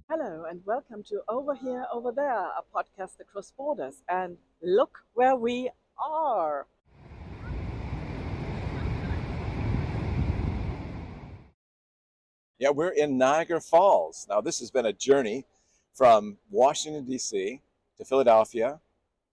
Hello and welcome to Over Here, Over There, a podcast across borders. And look where we are. Yeah, we're in Niagara Falls. Now, this has been a journey from Washington, D.C. to Philadelphia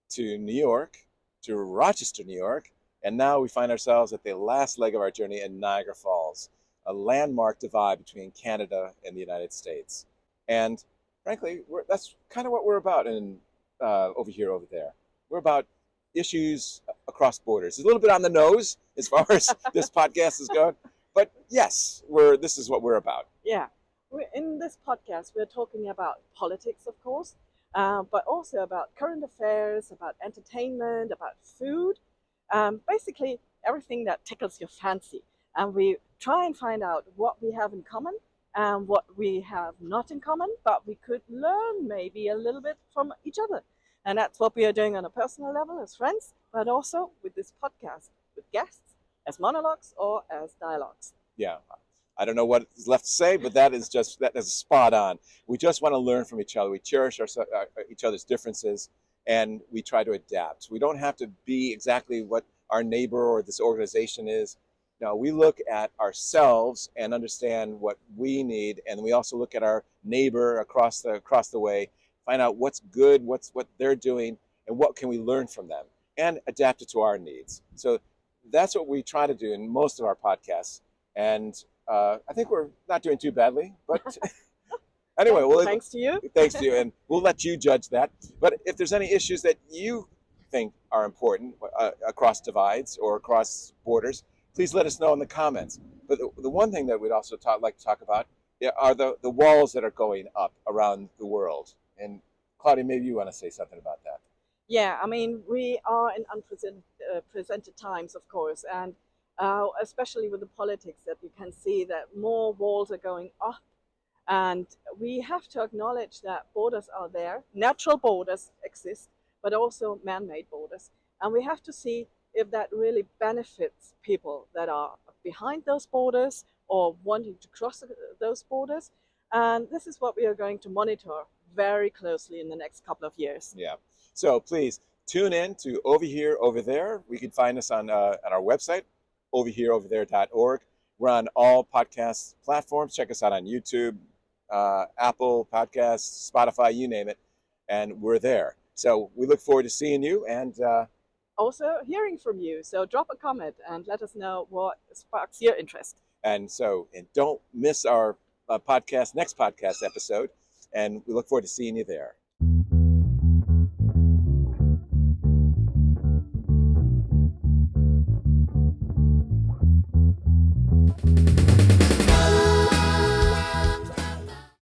to New York to Rochester, New York. And now we find ourselves at the last leg of our journey in Niagara Falls, a landmark divide between Canada and the United States. And frankly, that's kind of what we're about in Over Here, Over There. We're about issues across borders. It's a little bit on the nose as far as this podcast is going. But yes, this is what we're about. Yeah, in this podcast, we're talking about politics, of course, but also about current affairs, about entertainment, about food, basically everything that tickles your fancy. And we try and find out what we have in common and what we have not in common, but we could learn maybe a little bit from each other. And that's what we are doing on a personal level as friends, but also with this podcast with guests as monologues or as dialogues. Yeah, I don't know what is left to say, but that is spot on. We just want to learn from each other. We cherish each other's differences, and we try to adapt. We don't have to be exactly what our neighbor or this organization is. No, we look at ourselves and understand what we need, and we also look at our neighbor across the way, find out what's good, what they're doing, and what can we learn from them, and adapt it to our needs. So that's what we try to do in most of our podcasts, and I think we're not doing too badly. But anyway, thanks to you. Thanks to you, and we'll let you judge that. But if there's any issues that you think are important across divides or across borders, please let us know in the comments. But the one thing that we'd also like to talk about are the walls that are going up around the world. And Claudia, maybe you want to say something about that. Yeah, I mean, we are in unprecedented times, of course, and especially with the politics that you can see that more walls are going up. And we have to acknowledge that borders are there. Natural borders exist, but also man-made borders. And we have to see if that really benefits people that are behind those borders or wanting to cross those borders. And this is what we are going to monitor very closely in the next couple of years. Yeah. So please tune in to Over Here, Over There. We can find us on our website, overhereoverthere.org. We're on all podcast platforms. Check us out on YouTube, Apple Podcasts, Spotify, you name it, and we're there. So we look forward to seeing you and also hearing from you. So drop a comment and let us know what sparks your interest. And don't miss our next podcast episode, and we look forward to seeing you there.